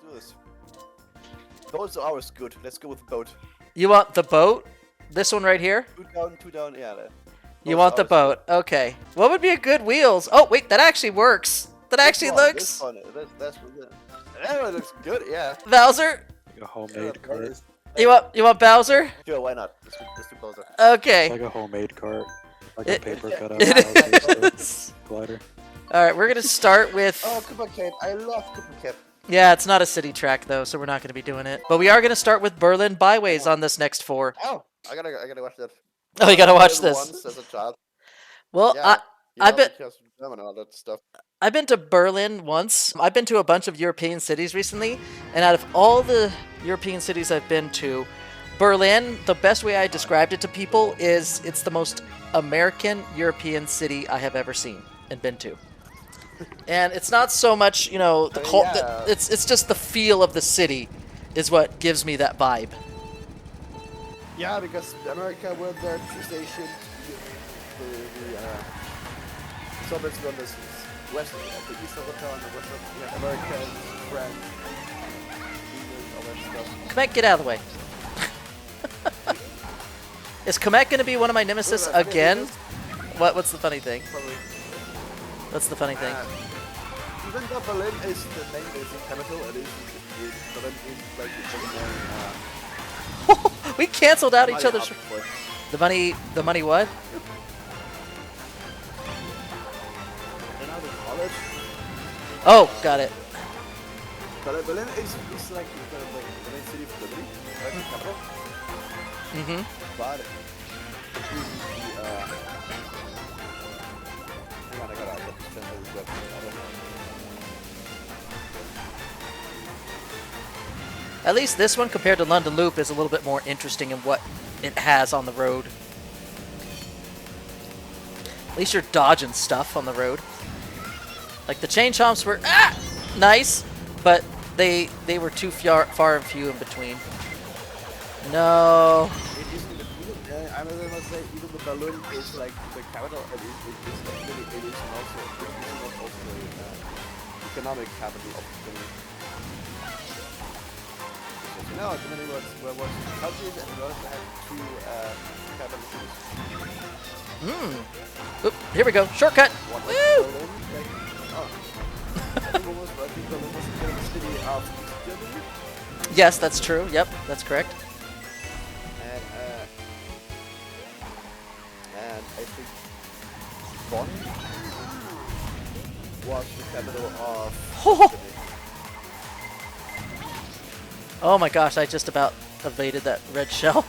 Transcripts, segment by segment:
do this. Boats are always good. Let's go with the boat. You want the boat? This one right here? Two down, yeah. You want the boat? Okay. What would be a good wheels? Oh wait, that actually works. That actually looks. This one, that looks good, yeah. Bowser. Like a homemade cart. You want Bowser? Sure, why not? Let's do Bowser. Okay. It's like a homemade cart. Like a paper cutout. It is. Glider. All right, we're gonna start with. Oh, Cooper Cape. I love Cooper Cape. Yeah, it's not a city track though, so we're not gonna be doing it. But we are gonna start with Berlin Byways on this next 4. Oh, I gotta watch that. Oh, you gotta watch this. Once as a child. Well, Yeah, I've been. because German and all that stuff. I've been to Berlin once. I've been to a bunch of European cities recently, and out of all the European cities I've been to, Berlin, the best way I described it to people is it's the most American European city I have ever seen and been to. And it's not so much, you know, Yeah. it's just the feel of the city is what gives me that vibe. Yeah, because America were there to station the Soviets were this west, the east of the town, the west of America, France, England, all that stuff. Kamek, get out of the way. Is Kamek gonna be one of my nemesis again? What's the funny thing? Probably. What's the funny thing? Even though Berlin is the main basic capital, Berlin is like the We canceled out each money other's. hub for it. The money what? And now the college. Oh, got it. Berlin is like the main city of Germany, right? The capital. Mm-hmm. But it is the hang on, I gotta translate this website. I don't know. At least this one, compared to London Loop, is a little bit more interesting in what it has on the road. At least you're dodging stuff on the road. Like the chain chomps were nice, but they were too far and few in between. No. It is in the I must say, even the Berlin is like the capital, and it is also the economic capital of Germany. You know, Germany was countries, and we also had 2 capital cities. Oop, here we go. Shortcut. One was Woo! Berlin, like, Everyone was right, Berlin was the capital city of East Germany. Yes, that's true. Yep, that's correct. And I think Bonn was the capital of Germany. Oh my gosh, I just about evaded that red shell.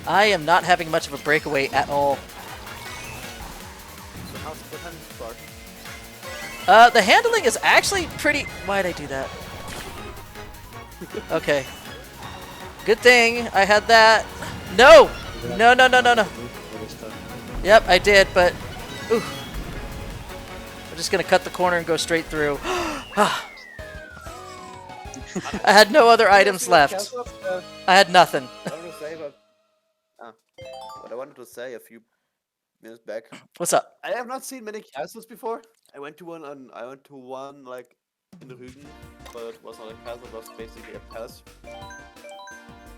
I am not having much of a breakaway at all. So how's the handling part? The handling is actually pretty... Why'd I do that? Okay. Good thing I had that. No! No, no, no, no, no. Yep, I did, but... Ooh. I'm just gonna cut the corner and go straight through. I had no other items left. I had nothing. What I wanted to say a few minutes back. What's up? I have not seen many castles before. I went to one like in Rügen, but it was not a castle. It was basically a palace.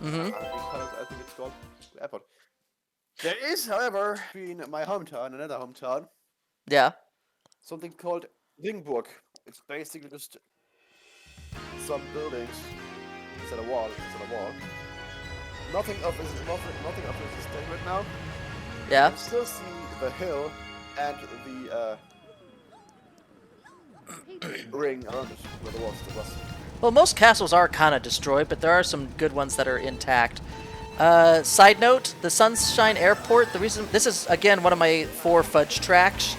Mm-hmm. Palace, I think it's called. Airport. There is, however, in my hometown, another hometown, Yeah. something called Ringburg. It's basically just some buildings instead of wall. Nothing of it is staying right now. Yeah. You still see the hill and the ring around it, where the wall still was. Well, most castles are kind of destroyed, but there are some good ones that are intact. Side note, the Sunshine Airport, the reason... This is, again, one of my 4 fudge tracks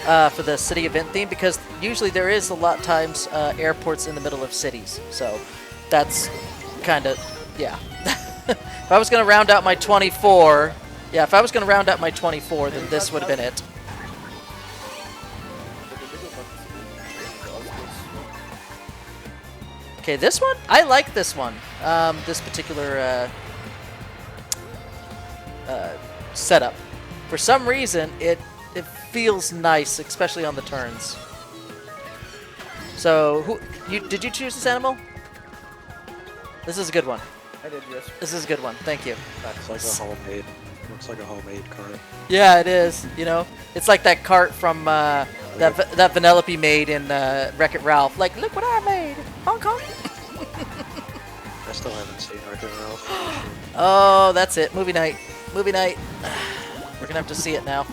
for the city event theme, because usually there is a lot of times airports in the middle of cities. So that's kind of... Yeah. If I was going to round out my 24... Yeah, if I was going to round out my 24, then this would have been it. Okay, this one? I like this one. This particular setup. For some reason, it feels nice, especially on the turns. So, did you choose this animal? This is a good one. I did, yes. This is a good one. Thank you. It's like a homemade. Looks like a homemade cart. Yeah, it is. You know, it's like that cart from that Vanellope made in Wreck-It Ralph. Like, look what I made, Hong Kong. I still haven't seen Wreck-It Ralph. Oh, that's it. Movie night. Movie night. We're gonna have to see it now.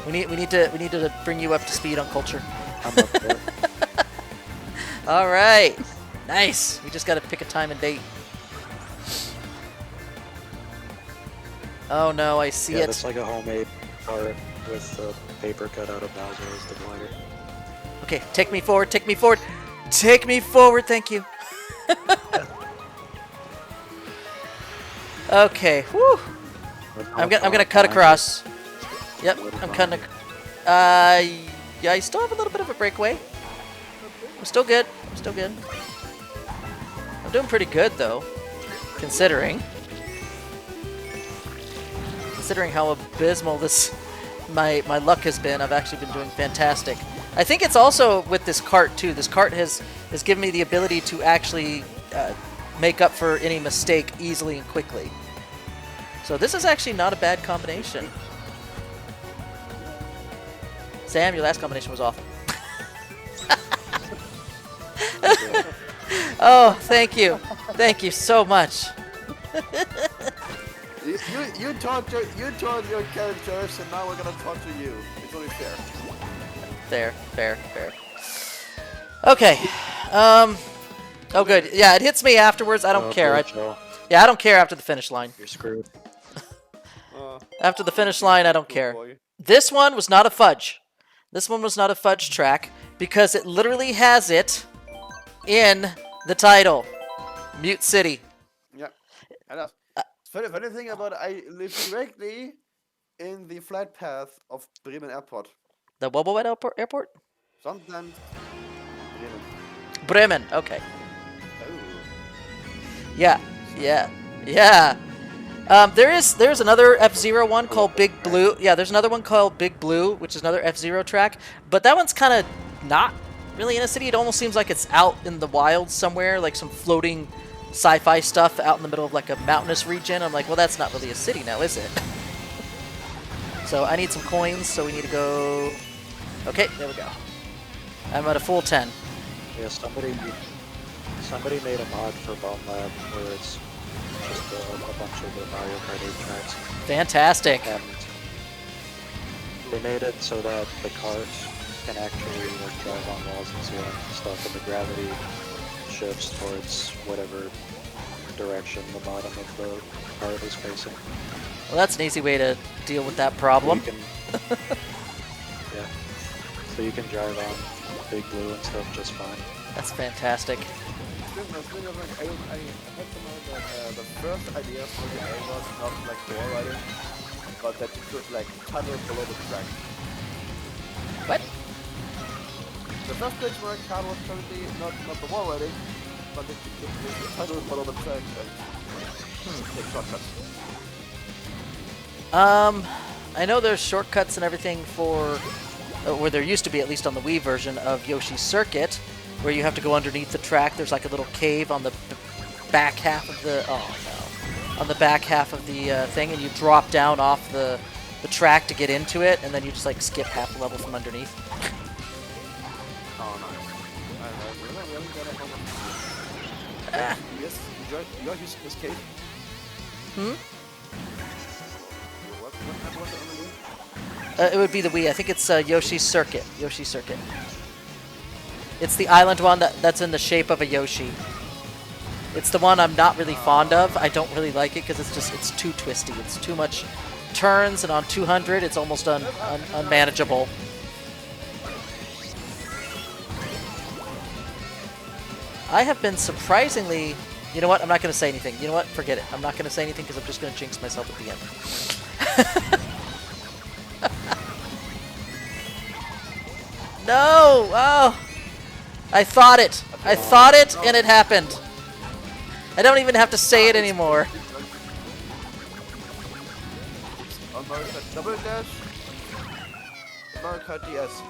We need to bring you up to speed on culture. I'm up there. All right. Nice. We just got to pick a time and date. Oh no, I see Yeah, it. it's like a homemade cart with the paper cut out of Bowser as the glider. Okay, take me forward. Take me forward. Take me forward. Thank you. Okay. Whew. I'm gonna cut across. Yep, I'm cutting. Yeah, I still have a little bit of a breakaway. I'm still good. I'm still good. I'm doing pretty good though, considering how abysmal this my luck has been. I've actually been doing fantastic. I think it's also with this cart too. This cart has given me the ability to actually make up for any mistake easily and quickly. So this is actually not a bad combination. Sam, your last combination was awful. Oh, thank you. Thank you so much. You taught your characters, and now we're gonna torture you. It's only fair. Fair. Okay. Oh, good. Yeah, it hits me afterwards. I don't care. Yeah, I don't care after the finish line. You're screwed. After the finish line, I don't care. Boy. This one was not a fudge. This one was not a fudge track because it literally has it in the title, Mute City. Yeah, I know. Funny thing about it, I live directly in the flight path of Bremen Airport. The Wobowet Airport? Sometimes Bremen. Bremen, okay. Oh. Yeah. There's another F-Zero one called Big Blue. Yeah, there's another one called Big Blue, which is another F-Zero track. But that one's kind of not really in a city. It almost seems like it's out in the wild somewhere, like some floating sci-fi stuff out in the middle of like a mountainous region. I'm like, well, that's not really a city now, is it? So I need some coins, so we need to go... Okay, there we go. I'm at a full 10. Yeah, somebody made a mod for Bone Lab where it's just a bunch of the Mario Kart 8 tracks. Fantastic. And they made it so that the cart can actually like drive on walls and stuff, and the gravity shifts towards whatever direction the bottom of the cart is facing. Well, that's an easy way to deal with that problem. So yeah. So you can drive on Big Blue and stuff just fine. That's fantastic. I had to know that the first idea for the game was not like wall riding, but that you could like tunnel below the track. What? The first glitch where car was currently not the wall riding, but that you could tunnel below the track and take shortcuts. I know there's shortcuts and everything for, where there used to be, at least on the Wii version of Yoshi's Circuit, where you have to go underneath the track. There's like a little cave on the back half of the, on the back half of the thing, and you drop down off the track to get into it, and then you just like skip half the level from underneath. Oh, nice. I really got a home. Yes, you use this cave? What map was it on the Wii? It would be the Wii. I think it's Yoshi's Circuit. Yoshi's Circuit. It's the island one that's in the shape of a Yoshi. It's the one I'm not really fond of. I don't really like it because it's too twisty. It's too much turns, and on 200 it's almost unmanageable. I have been surprisingly... You know what? I'm not going to say anything. You know what? Forget it. I'm not going to say anything because I'm just going to jinx myself at the end. No! Oh! I thought it! I thought it, and it happened. I don't even have to say it anymore. Double dash. Mario Kart DS.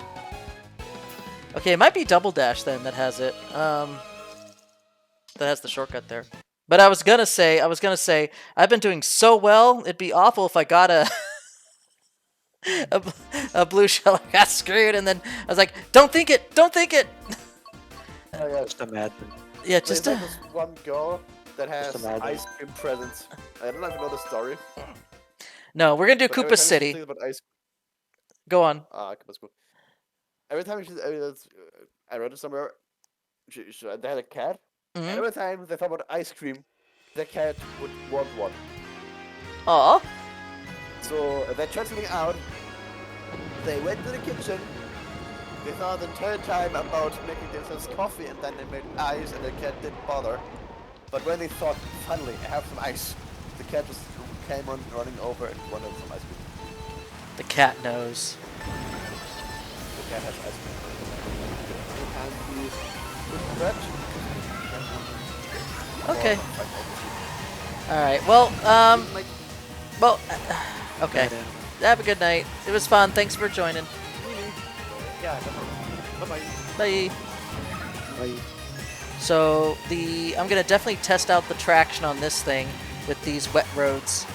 Okay, it might be Double Dash then that has it. That has the shortcut there. But I was gonna say, I've been doing so well. It'd be awful if I got a blue shell. I got screwed, and then I was like, "Don't think it, don't think it." Oh yeah, Just imagine. Yeah, just there's this one girl that has imagine. ice cream presents. I don't know if you know the story. no. We're gonna do But every Koopa time she City. thinks about ice, Go on. Koopa's cool. Every time I read it somewhere. They had a cat. Mm-hmm. And every time they thought about ice cream, the cat would want one. Aw. So they tried something out. They went to the kitchen. They thought the entire time about making themselves coffee, and then they made ice, and the cat didn't bother. But when they thought, finally, I have some ice, the cat just came on running over and wanted some ice cream. The cat knows. The cat has ice cream. Every time he would stretch, Okay. Oh, All right. Well, like, okay. Right in. Have a good night. It was fun. Thanks for joining. yeah, bye-bye. Bye. Bye. So I'm gonna definitely test out the traction on this thing with these wet roads.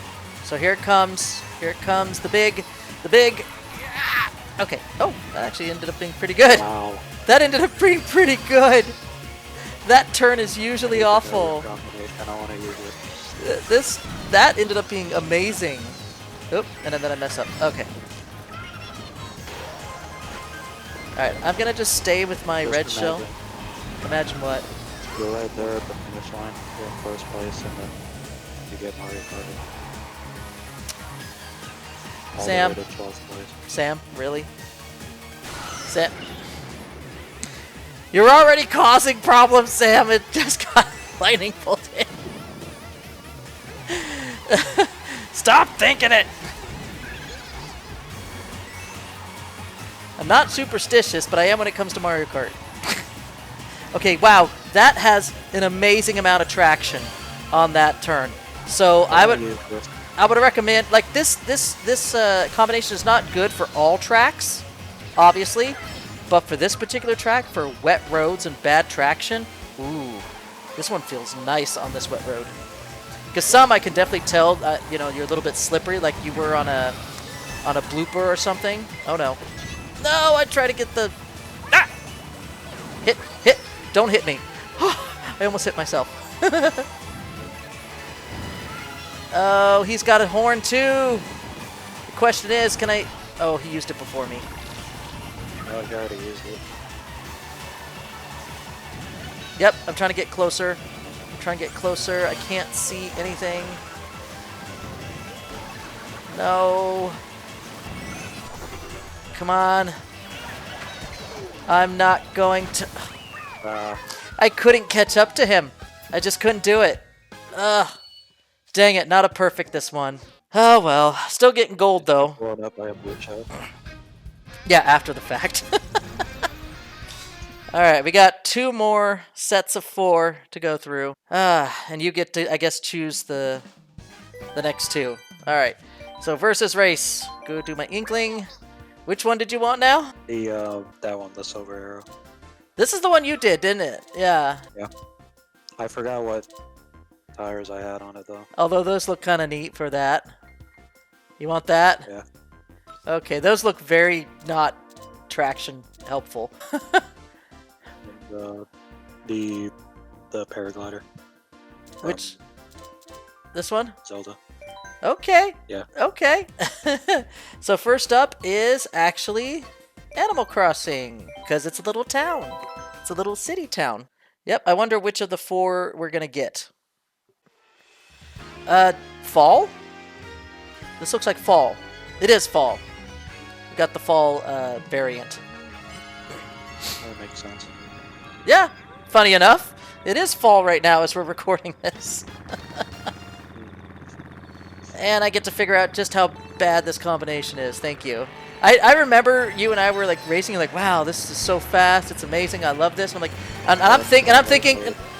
So here it comes. Here it comes. The big. Okay. Oh, that actually ended up being pretty good. Wow. That ended up being pretty good. That turn is usually awful. I don't want to use it. That ended up being amazing. Oop, and then I mess up. Okay. Alright, I'm gonna just stay with my Just red shell. imagine. Imagine what? You're right there at the finish line. You're in first place, and then you get Mario Kart. All Sam. the way to 12th place. Sam, really? Sam. You're already causing problems, Sam. It just got lightning bolt in. Stop thinking it! I'm not superstitious, but I am when it comes to Mario Kart. Okay, wow, that has an amazing amount of traction on that turn. So I would recommend, like, this combination is not good for all tracks, obviously, but for this particular track, for wet roads and bad traction, ooh, this one feels nice on this wet road. Because some I can definitely tell, you know, you're a little bit slippery, like you were on a blooper or something. Oh no, no! I try to get the hit. Don't hit me. I almost hit myself. Oh, he's got a horn too. The question is, can I? Oh, he used it before me. Oh, I already used it. Yep, I'm trying to get closer. I can't see anything. No. Come on. I'm not going to... I couldn't catch up to him. I just couldn't do it. Ugh. Dang it, not a perfect this one. Oh well, still getting gold though. Blown up by a blue shell. Yeah, after the fact. Alright, we got 2 more sets of 4 to go through. And you get to, I guess, choose the next 2. Alright, so versus race. Go do my inkling. Which one did you want now? That one, the silver arrow. This is the one you did, didn't it? Yeah. Yeah. I forgot what tires I had on it, though. Although those look kind of neat for that. You want that? Yeah. Okay, those look very not traction helpful. The paraglider. Which? This one? Zelda. Okay. Yeah. Okay. So first up is actually Animal Crossing, because it's a little town. It's a little city town. Yep, I wonder which of the 4 we're gonna get. Fall? This looks like fall. It is fall. We got the fall variant. That makes sense. Yeah, funny enough, it is fall right now as we're recording this. And I get to figure out just how bad this combination is. Thank you. I remember you and I were like racing, like, wow, this is so fast. It's amazing. I love this. I'm like, and I'm thinking,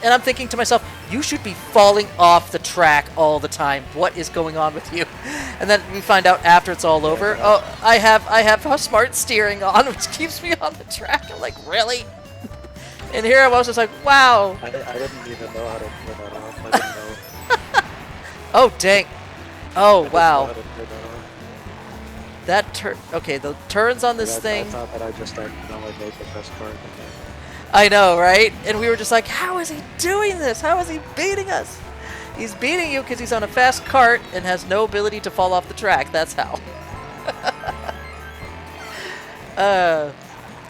And I'm thinking to myself, you should be falling off the track all the time. What is going on with you? And then we find out after it's all over, oh, I have smart steering on, which keeps me on the track. I'm like, really? And here I was just like, wow. I didn't even know how to turn that off. I didn't know. Oh, dang. Oh, I didn't know wow. how to turn that off. That turn. Okay, the turns on this I thing. thought that I just accidentally made the best card. I know, right? And we were just like, how is he doing this? How is he beating us? He's beating you because he's on a fast cart and has no ability to fall off the track. That's how.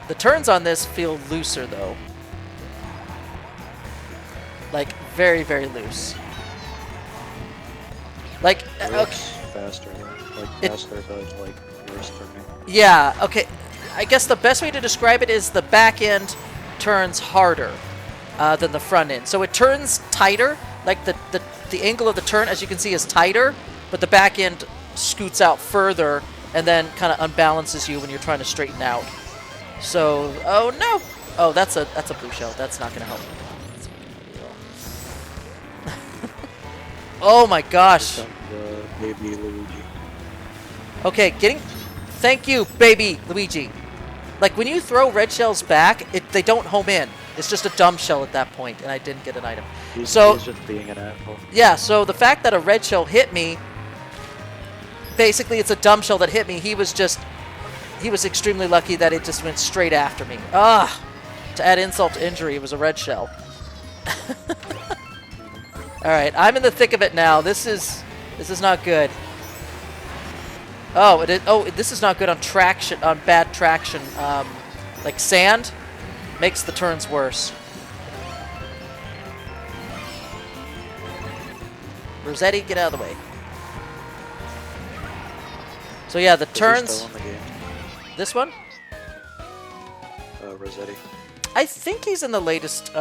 The turns on this feel looser, though. Like, very, very loose. Like, It okay. looks faster, like faster, but like worse for me. Yeah, okay. I guess the best way to describe it is the back end turns harder than the front end. So it turns tighter, like the angle of the turn, as you can see, is tighter, but the back end scoots out further and then kind of unbalances you when you're trying to straighten out. So, oh no! Oh, that's a blue shell. That's not going to help. Oh my gosh. Baby Luigi. Okay, thank you, baby Luigi. Like, when you throw red shells back, they don't home in. It's just a dumb shell at that point, and I didn't get an item. He's just being an asshole. Yeah, so the fact that a red shell hit me, basically it's a dumb shell that hit me. He was extremely lucky that it just went straight after me. Ah, to add insult to injury, it was a red shell. All right, I'm in the thick of it now. This is not good. Oh, this is not good on traction, on bad traction. Like sand makes the turns worse. Rossetti, get out of the way. So yeah, the turns. Still in the game? This one? Rossetti. I think he's in the latest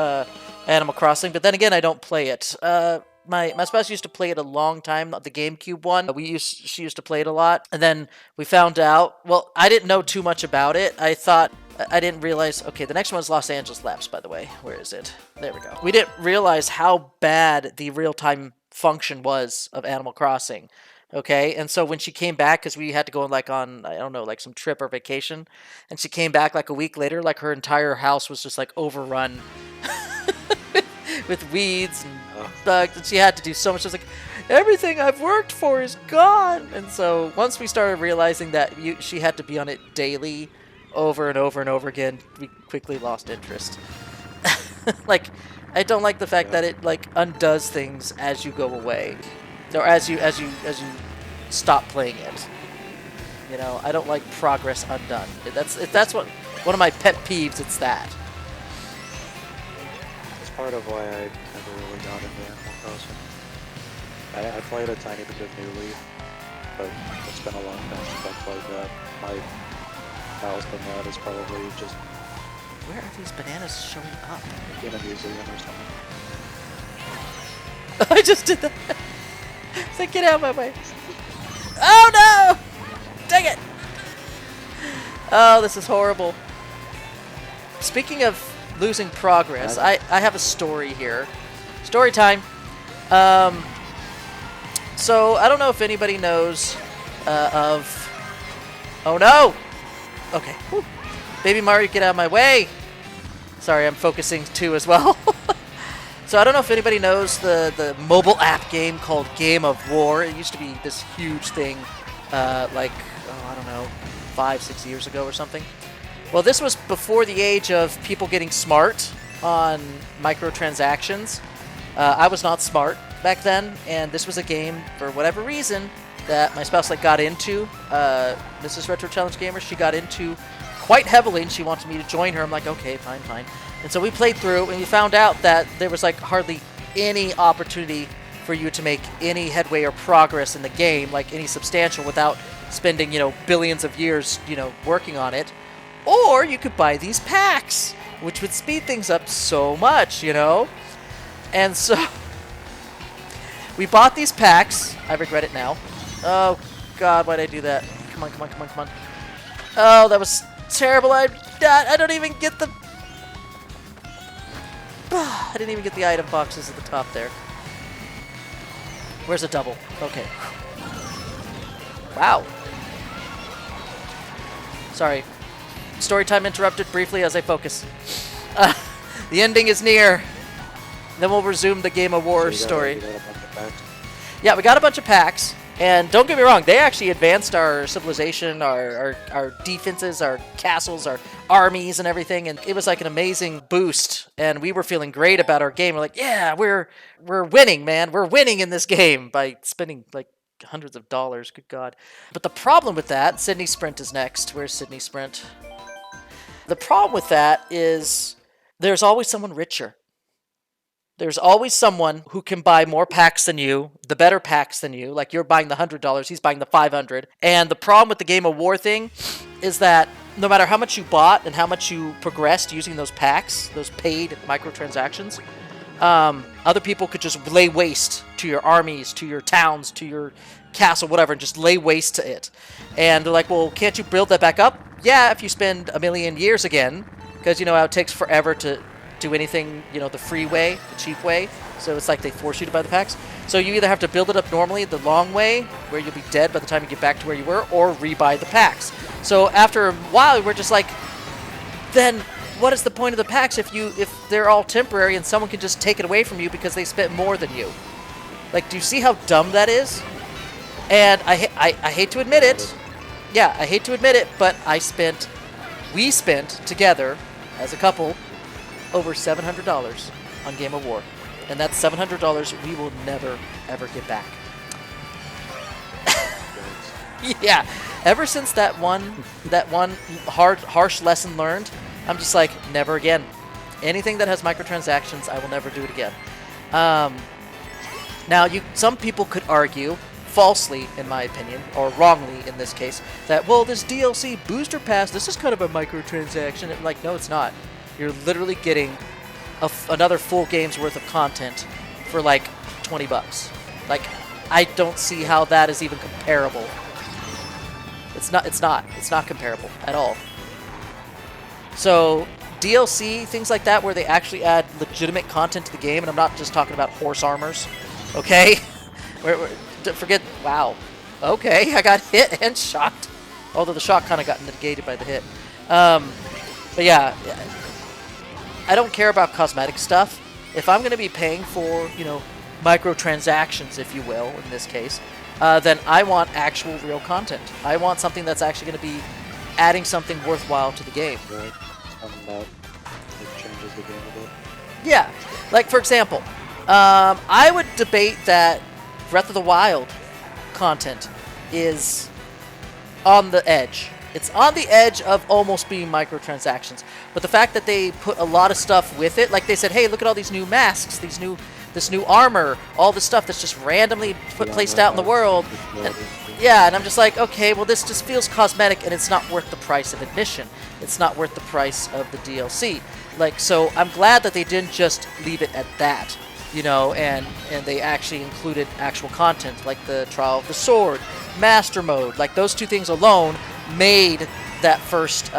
Animal Crossing, but then again, I don't play it. My spouse used to play it a long time, the GameCube one. She used to play it a lot, and then we found out. Well, I didn't know too much about it. I didn't realize. Okay, the next one is Los Angeles Labs, by the way. Where is it? There we go. We didn't realize how bad the real-time function was of Animal Crossing. Okay, and so when she came back, because we had to go on, I don't know, like some trip or vacation, and she came back like a week later, like her entire house was just like overrun with weeds and bugs, and she had to do so much. She was like, everything I've worked for is gone. And so once we started realizing that she had to be on it daily, over and over and over again, we quickly lost interest. Like, I don't like the fact that it like undoes things as you go away, or as you stop playing it. You know, I don't like progress undone. If that's one of my pet peeves, it's that. It's part of why I never really got into Animal Crossing. I played a tiny bit of New Leaf, but it's been a long time since I played that. My house from that is probably just Where are these bananas showing up? in a museum or something. I just did that. It's like, get out of my way. Oh no! Dang it! Oh, this is horrible. Speaking of losing progress, I have a story here. Story time. So, I don't know if anybody knows of... Oh no! Okay. Whew. Baby Mario, get out of my way! Sorry, I'm focusing too as well. So I don't know if anybody knows the mobile app game called Game of War. It used to be this huge thing, like, oh, I don't know, 5-6 years ago or something. Well, this was before the age of people getting smart on microtransactions. I was not smart back then, and this was a game, for whatever reason, that my spouse got into. Mrs. Retro Challenge Gamer, she got into quite heavily, and she wanted me to join her. I'm like, okay, fine. And so we played through, and we found out that there was hardly any opportunity for you to make any headway or progress in the game, like any substantial, without spending, billions of years, working on it. Or you could buy these packs, which would speed things up so much, And so we bought these packs. I regret it now. Oh, God, why'd I do that? Come on. Oh, that was terrible. I don't even get the I didn't even get the item boxes at the top there. Where's a double? Okay. Wow. Sorry. Story time interrupted briefly as I focus. The ending is near. Then we'll resume the Game of War story. Yeah, we got a bunch of packs. And don't get me wrong, they actually advanced our civilization, our defenses, our castles, our armies and everything, and it was like an amazing boost, and we were feeling great about our game. We're like, yeah, we're winning, man. We're winning in this game by spending like hundreds of dollars. Good God. But the problem with that, Sydney Sprint is next. Where's Sydney Sprint? The problem with that is there's always someone richer. There's always someone who can buy more packs than you, the better packs than you. Like you're buying the $100, he's buying the $500. And the problem with the Game of War thing is that no matter how much you bought and how much you progressed using those packs, those paid microtransactions, other people could just lay waste to your armies, to your towns, to your castle, whatever, and just lay waste to it. And they're like, well, can't you build that back up? Yeah, if you spend a million years again, because you know how it takes forever to do anything, you know, the free way, the cheap way. So it's like they force you to buy the packs. So you either have to build it up normally the long way, where you'll be dead by the time you get back to where you were, or rebuy the packs. So after a while, we're just like, then what is the point of the packs if they're all temporary and someone can just take it away from you because they spent more than you? Like, do you see how dumb that is? And I hate to admit it. Yeah, I hate to admit it, but we spent together as a couple over $700 on Game of War. And that's $700 we will never, ever get back. Yeah, ever since that one harsh lesson learned, I'm just like, never again. Anything that has microtransactions, I will never do it again. Now, some people could argue, falsely in my opinion, or wrongly in this case, that, well, this DLC booster pass, this is kind of a microtransaction. And like, no, it's not. You're literally getting another full game's worth of content for like $20. Like, I don't see how that is even comparable. It's not comparable at all. So DLC, things like that, where they actually add legitimate content to the game, and I'm not just talking about horse armors, okay? Forget, wow. Okay, I got hit and shocked. Although the shock kind of got negated by the hit. But yeah, I don't care about cosmetic stuff. If I'm going to be paying for, you know, microtransactions, if you will, in this case, then I want actual real content. I want something that's actually going to be adding something worthwhile to the game. Right. Something that changes the game a bit. Yeah. Like, for example, I would debate that Breath of the Wild content is on the edge. It's on the edge of almost being microtransactions. But the fact that they put a lot of stuff with it, like they said, hey, look at all these new masks, this new armor, all this stuff that's just randomly placed out in the world. And, yeah, and I'm just like, okay, well, this just feels cosmetic, and it's not worth the price of admission. It's not worth the price of the DLC. Like, so I'm glad that they didn't just leave it at that, you know, and they actually included actual content, like the Trial of the Sword, Master Mode. Like, those two things alone made that first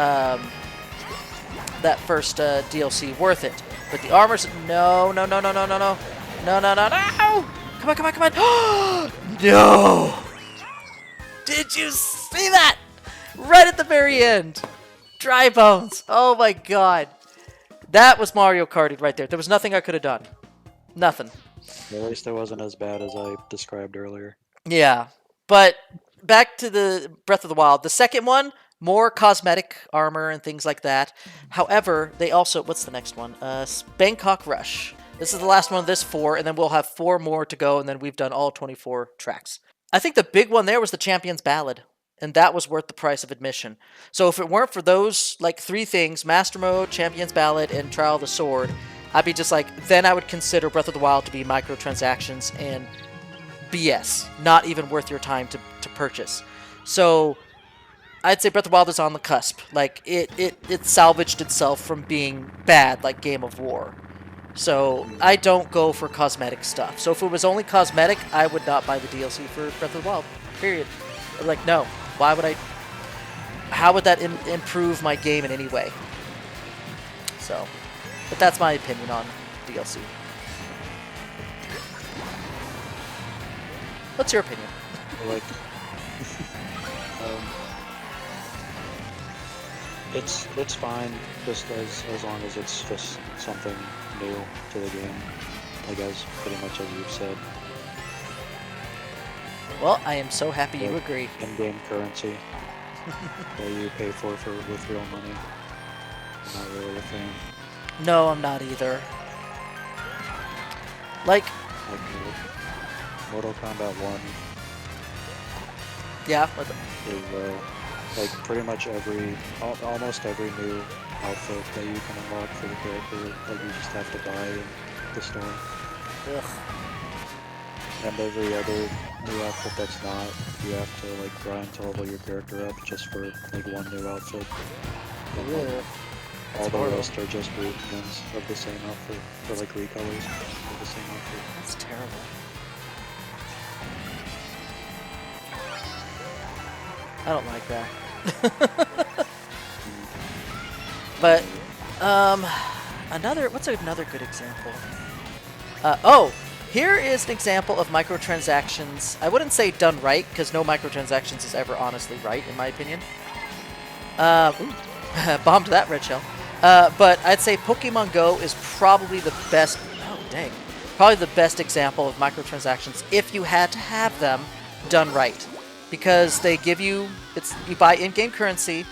DLC worth it. But the armors, no. Come on. No! Did you see that? Right at the very end. Dry bones. Oh my god. That was Mario Kart right there. There was nothing I could have done. Nothing. At least it wasn't as bad as I described earlier. Yeah. But back to the Breath of the Wild. The second one, more cosmetic armor and things like that. However, they also... What's the next one? Bangkok Rush. This is the last one of this 4, and then we'll have 4 more to go, and then we've done all 24 tracks. I think the big one there was the Champion's Ballad, and that was worth the price of admission. So if it weren't for those, like, 3 things, Master Mode, Champion's Ballad, and Trial of the Sword, I'd be just like, then I would consider Breath of the Wild to be microtransactions and BS. Not even worth your time to purchase. So I'd say Breath of the Wild is on the cusp. Like, it salvaged itself from being bad, like Game of War. So I don't go for cosmetic stuff. So if it was only cosmetic, I would not buy the DLC for Breath of the Wild. Period. Like, no. Why would I? How would that improve my game in any way? So, but that's my opinion DLC. What's your opinion? Like, it's fine, just as long as it's just something new to the game, I guess, pretty much as you've said. Well, I am so happy you Like, agree. in-game currency that you pay for with real money. Not really a fan. No, I'm not either. Like, Like Mortal Kombat 1 yeah, is like pretty much almost every new outfit that you can unlock for the character, like you just have to buy in the store. ugh. And every other new outfit that's not, you have to like grind to level your character up just for like one new outfit. And like, Ugh. all That's the horrible. rest are just reprintings of the same outfit, or like recolors of the same outfit. That's terrible. I don't like that. But, what's another good example? Oh, here is an example of microtransactions. I wouldn't say done right, because no microtransactions is ever honestly right, in my opinion. Bombed that red shell. But I'd say Pokemon Go is probably the best, oh dang, probably the best example of microtransactions if you had to have them done right. Because they give you, you buy in-game currency,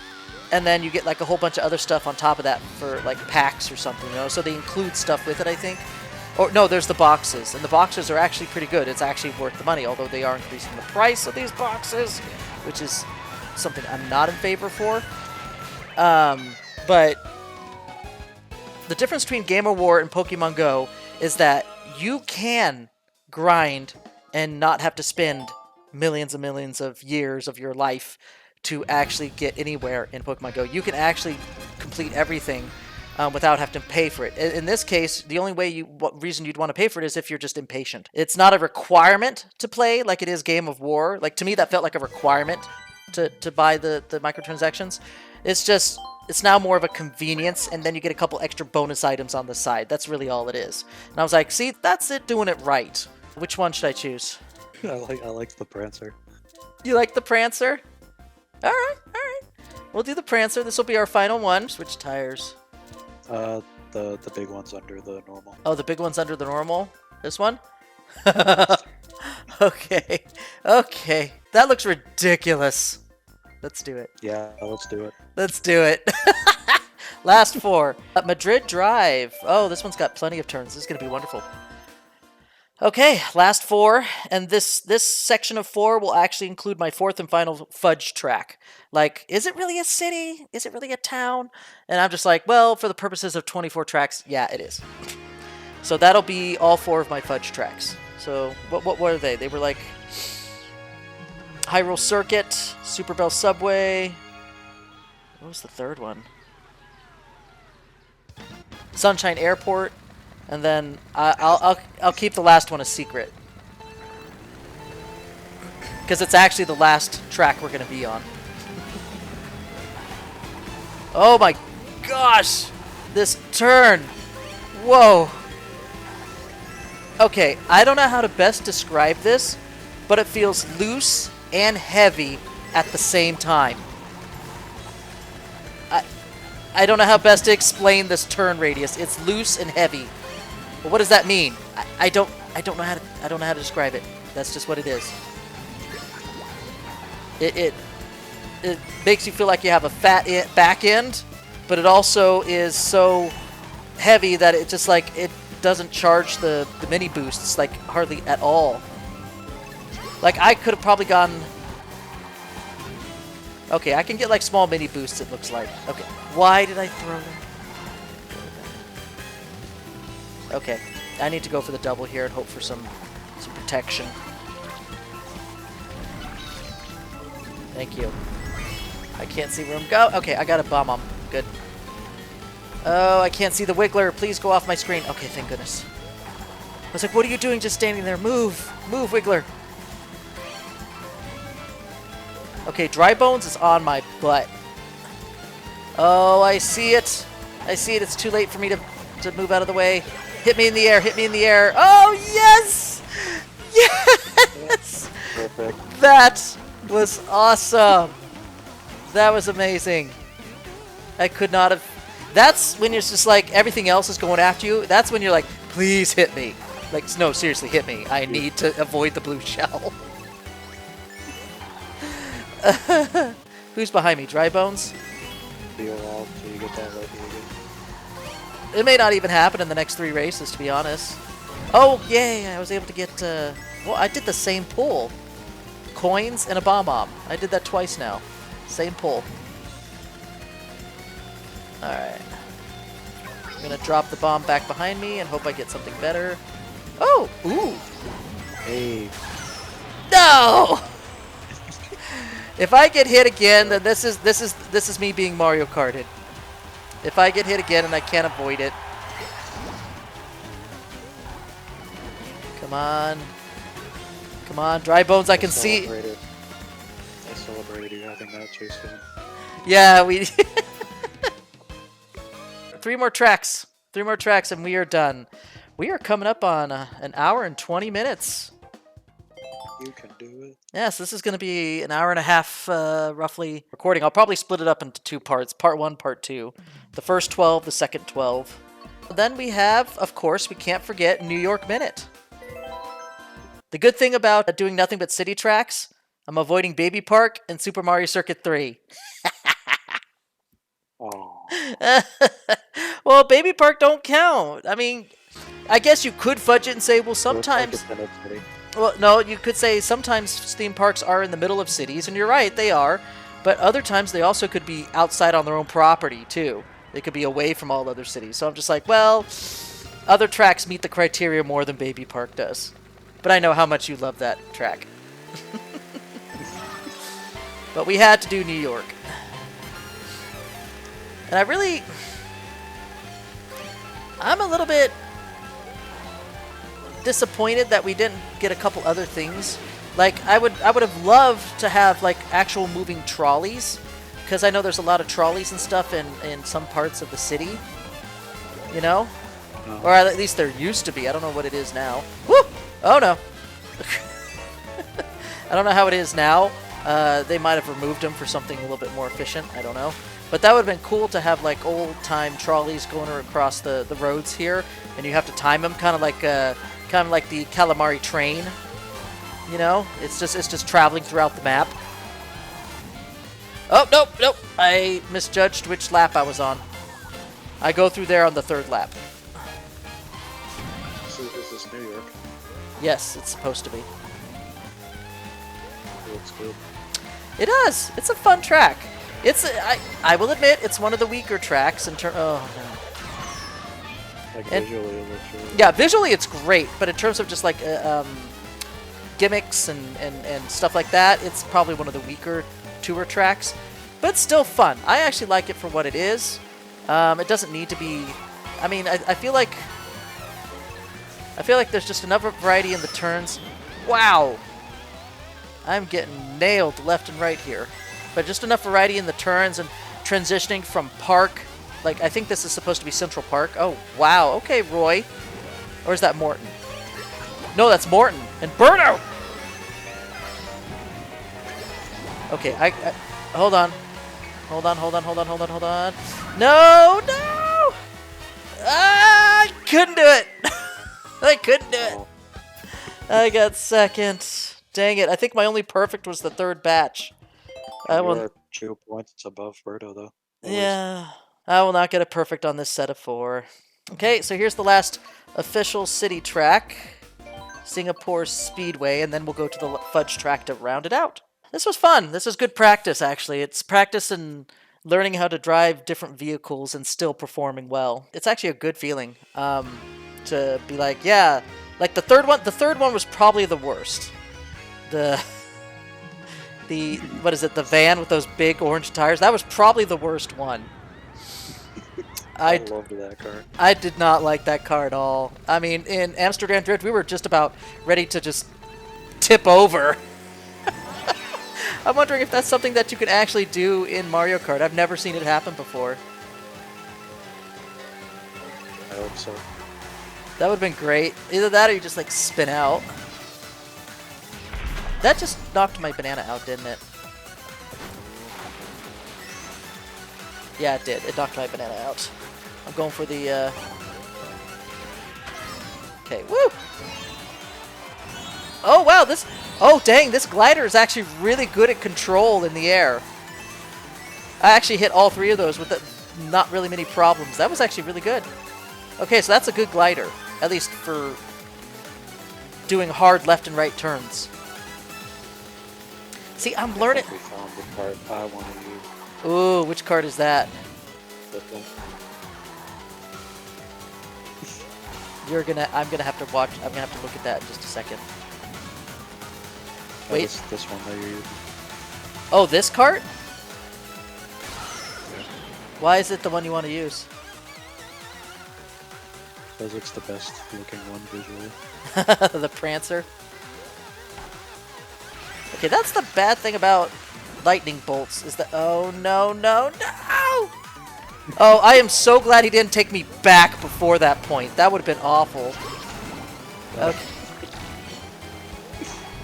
and then you get like a whole bunch of other stuff on top of that for like packs or something, you know? So they include stuff with it, I think. Or no, there's the boxes, and the boxes are actually pretty good. It's actually worth the money, although they are increasing the price of these boxes, which is something I'm not in favor for. But the difference between Game of War and Pokemon Go is that you can grind and not have to spend millions and millions of years of your life to actually get anywhere in Pokemon Go. You can actually complete everything without having to pay for it. In this case, the only reason you'd want to pay for it is if you're just impatient. It's not a requirement to play like it is Game of War. Like, to me, that felt like a requirement to buy the microtransactions. It's now more of a convenience, and then you get a couple extra bonus items on the side. That's really all it is. And I was like, see, that's it, doing it right. Which one should I choose? I like the Prancer. You like the Prancer? All right. We'll do the Prancer. This will be our final one. Switch tires. The big one's under the normal. Oh, the big one's under the normal? This one? Okay. That looks ridiculous. Let's do it. Yeah, let's do it. Let's do it. Last four. Madrid Drive. Oh, this one's got plenty of turns. This is going to be wonderful. Okay, last four, and this section of 4 will actually include my fourth and final fudge track. Like, is it really a city? Is it really a town? And I'm just like, well, for the purposes of 24 tracks, yeah, it is. So that'll be all 4 of my fudge tracks. So what were they? They were like Hyrule Circuit, Super Bell Subway. What was the third one? Sunshine Airport. And then I'll keep the last one a secret, because it's actually the last track we're gonna be on. Oh my gosh, this turn! Whoa. Okay, I don't know how to best describe this, but it feels loose and heavy at the same time. I don't know how best to explain this turn radius. It's loose and heavy. But what does that mean? I don't know how to describe it. That's just what it is. It makes you feel like you have a fat back end, but it also is so heavy that it just like it doesn't charge the mini boosts like hardly at all. Like I could have probably gotten. Okay, I can get like small mini boosts. It looks like. Okay, why did I throw them? Okay, I need to go for the double here and hope for some protection. Thank you. I can't see where I'm going. Okay, I got a bomb on. Good. Oh, I can't see the Wiggler. Please go off my screen. Okay, thank goodness. I was like, what are you doing just standing there? Move! Move, Wiggler! Okay, Dry Bones is on my butt. Oh, I see it. I see it. It's too late for me to move out of the way. Hit me in the air, hit me in the air. Oh, yes! Yes! Perfect. That was awesome. That was amazing. I could not have... That's when you're just like, everything else is going after you. That's when you're like, please hit me. Like, no, seriously, hit me. I need to avoid the blue shell. Who's behind me? Dry Bones? Be a while till you get that lucky again. It may not even happen in the next 3 races, to be honest. Oh, yay! I was able to get... well, I did the same pull. Coins and a bomb-bomb. I did that twice now. Same pull. Alright. I'm gonna drop the bomb back behind me and hope I get something better. Oh! Ooh! Hey. No! If I get hit again, then this is me being Mario Karted. If I get hit again and I can't avoid it. Come on. Come on, Dry Bones, I can see. I celebrated you having that chase down. Yeah, we... 3 more tracks. 3 more tracks and we are done. We are coming up on an hour and 20 minutes. You can do it. Yes, this is going to be an hour and a half, roughly, recording. I'll probably split it up into 2 parts. Part 1, Part 2. The first 12, the second 12. Then we have, of course, we can't forget New York Minute. The good thing about doing nothing but city tracks, I'm avoiding Baby Park and Super Mario Circuit 3. Oh. Well, Baby Park don't count. I mean, I guess you could fudge it and say, well, sometimes... Well, no, you could say sometimes theme parks are in the middle of cities, and you're right, they are. But other times they also could be outside on their own property, too. They could be away from all other cities. So I'm just like, well, other tracks meet the criteria more than Baby Park does. But I know how much you love that track. But we had to do New York. And I'm a little bit disappointed that we didn't get a couple other things. Like, I would have loved to have, like, actual moving trolleys. Because I know there's a lot of trolleys and stuff in some parts of the city. You know? Oh. Or at least there used to be. I don't know what it is now. Woo! Oh, no. I don't know how it is now. They might have removed them for something a little bit more efficient. I don't know. But that would have been cool to have, like, old-time trolleys going across the roads here. And you have to time them, kind of like the calamari train. You know? It's just traveling throughout the map. Oh, nope. I misjudged which lap I was on. I go through there on the 3rd lap. So is this New York? Yes, it's supposed to be. It looks good. It does. It's a fun track. I will admit, it's one of the weaker tracks in terms. Oh no. Like visually, it looks really Yeah, visually it's great, but in terms of just like gimmicks and stuff like that, it's probably one of the weaker tour tracks. But it's still fun. I actually like it for what it is. It doesn't need to be. I mean, I feel like there's just enough variety in the turns. Wow. I'm getting nailed left and right here. But just enough variety in the turns and transitioning from park. Like, I think this is supposed to be Central Park. Oh, wow. Okay, Roy. Or is that Morton? No, that's Morton. And Birdo! Okay, I hold on. Hold on. No! I couldn't do it! I couldn't do it. I got second. Dang it. I think my only perfect was the 3rd batch. I will. You're 2 points above Birdo, though. Yeah. I will not get a perfect on this set of 4. Okay, so here's the last official city track. Singapore Speedway, and then we'll go to the fudge track to round it out. This was fun. This is good practice, actually. It's practice in learning how to drive different vehicles and still performing well. It's actually a good feeling to be like, yeah, like the third one was probably the worst. The what is it, the van with those big orange tires? That was probably the worst one. I loved that car. I did not like that car at all. I mean, in Amsterdam Drift, we were just about ready to just tip over. I'm wondering if that's something that you can actually do in Mario Kart. I've never seen it happen before. I hope so. That would have been great. Either that or you just like spin out. That just knocked my banana out, didn't it? Yeah, it did. It knocked my banana out. I'm going for the, Okay, woo! Oh, wow, this... Oh, dang, this glider is actually really good at control in the air. I actually hit all 3 of those with not really many problems. That was actually really good. Okay, so that's a good glider. At least for doing hard left and right turns. See, I'm learning... We found the part I want to use. Ooh, which card is that? I'm gonna have to watch. I'm gonna have to look at that in just a second. Wait. This one that you're using. Oh, this cart? Why is it the one you want to use? Because it's the best looking one visually. The Prancer. Okay, that's the bad thing about lightning bolts is that... Oh, no, no, no! Oh, I am so glad he didn't take me back before that point. That would have been awful. Okay.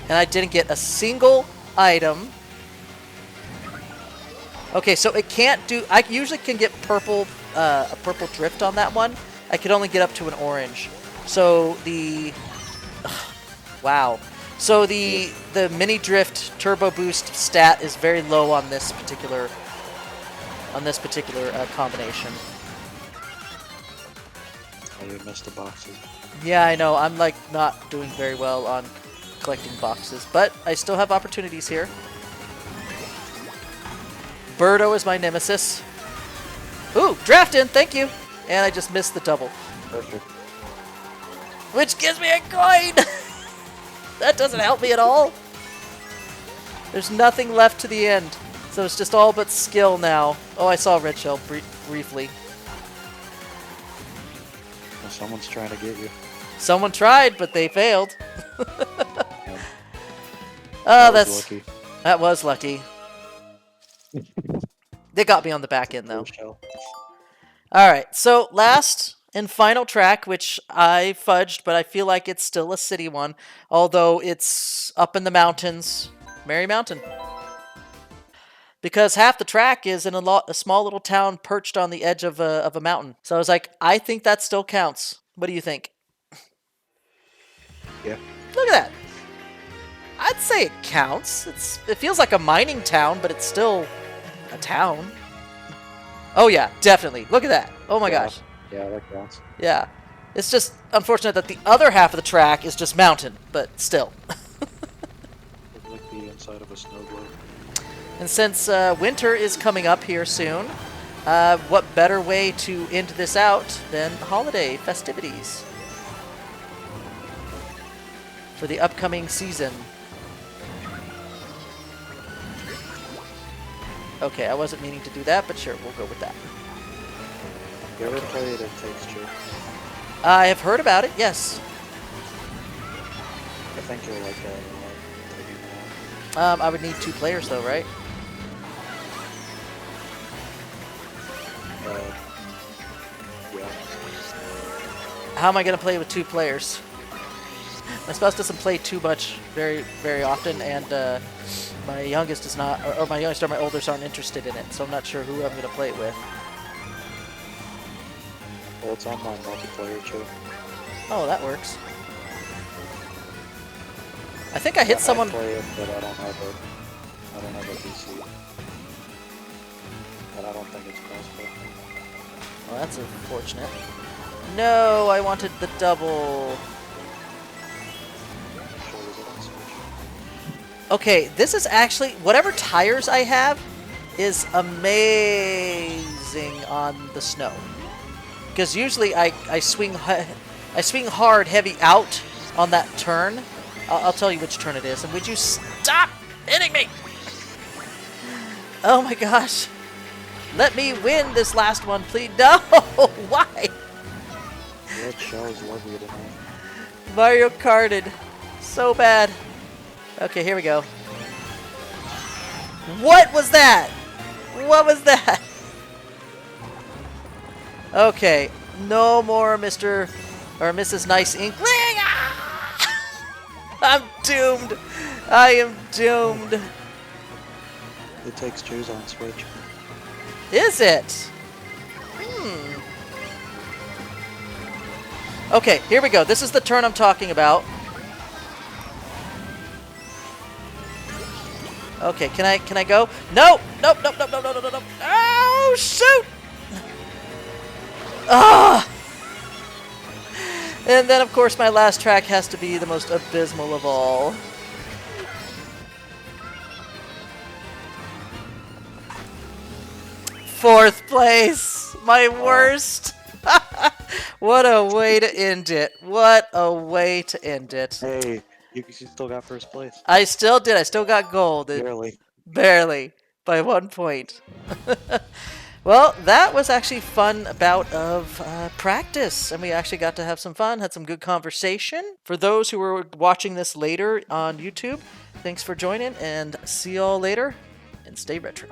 And I didn't get a single item. Okay, so it can't do... I usually can get purple, a purple drift on that one. I could only get up to an orange. So the... Wow. So the mini drift turbo boost stat is very low on this particular combination. Oh, you missed the boxes. Yeah, I know. I'm like not doing very well on collecting boxes, but I still have opportunities here. Birdo is my nemesis. Ooh, draft in, thank you. And I just missed the double. Perfect. Which gives me a coin! That doesn't help me at all. There's nothing left to the end. So it's just all but skill now. Oh, I saw Red Shell briefly. Well, someone's trying to get you. Someone tried, but they failed. Yeah. Oh, That was lucky. That was lucky. They got me on the back end, though. Shell. Alright, so last and final track, which I fudged, but I feel like it's still a city one, although it's up in the mountains. Merry Mountain. Because half the track is in a small little town perched on the edge of a mountain. So I was like, I think that still counts. What do you think? Yeah. Look at that. I'd say it counts. It feels like a mining town, but it's still a town. Oh yeah, definitely. Look at that. Oh my gosh. Yeah, that counts. Yeah. It's just unfortunate that the other half of the track is just mountain, but still. It's like the inside of a snow globe. And since winter is coming up here soon, what better way to end this out than holiday festivities for the upcoming season? Okay, I wasn't meaning to do that, but sure, we'll go with that. You ever played It Takes Two? I have heard about it, yes. I think you'll like that a lot. I would need 2 players though, right? Yeah. How am I going to play with 2 players? My spouse doesn't play too much very, very often, and my youngest is not, or my youngest or my oldest aren't interested in it, so I'm not sure who I'm going to play it with. Well, it's online multiplayer too. Oh, that works. I think I hit someone. I play it, but I don't have a PC. And I don't think it's possible. Well, that's unfortunate. No, I wanted the double. Sure, is it on Switch? Okay, this is actually, whatever tires I have is amazing on the snow. Because usually I swing hard, heavy out on that turn. I'll tell you which turn it is. And would you stop hitting me? Oh my gosh. Let me win this last one, please. No! Why? Red Shell's lovely tonight. Mario Karted. So bad. Okay, here we go. What was that? What was that? Okay, no more Mr. Or Mrs. Nice Inkling. Ah! I'm doomed. I am doomed. It takes Jews on Switch. Is it? Okay, here we go. This is the turn I'm talking about. Okay, can I go? No! Nope, nope, nope, nope, nope, nope, nope. Oh, shoot! Ah! And then, of course, my last track has to be the most abysmal of all. Fourth place! My worst! What a way to end it. What a way to end it. Hey, you still got first place. I still did. I still got gold. Barely. Barely. By 1 point. Well, that was actually fun bout of practice, and we actually got to have some fun, had some good conversation. For those who are watching this later on YouTube, thanks for joining, and see y'all later, and stay retro.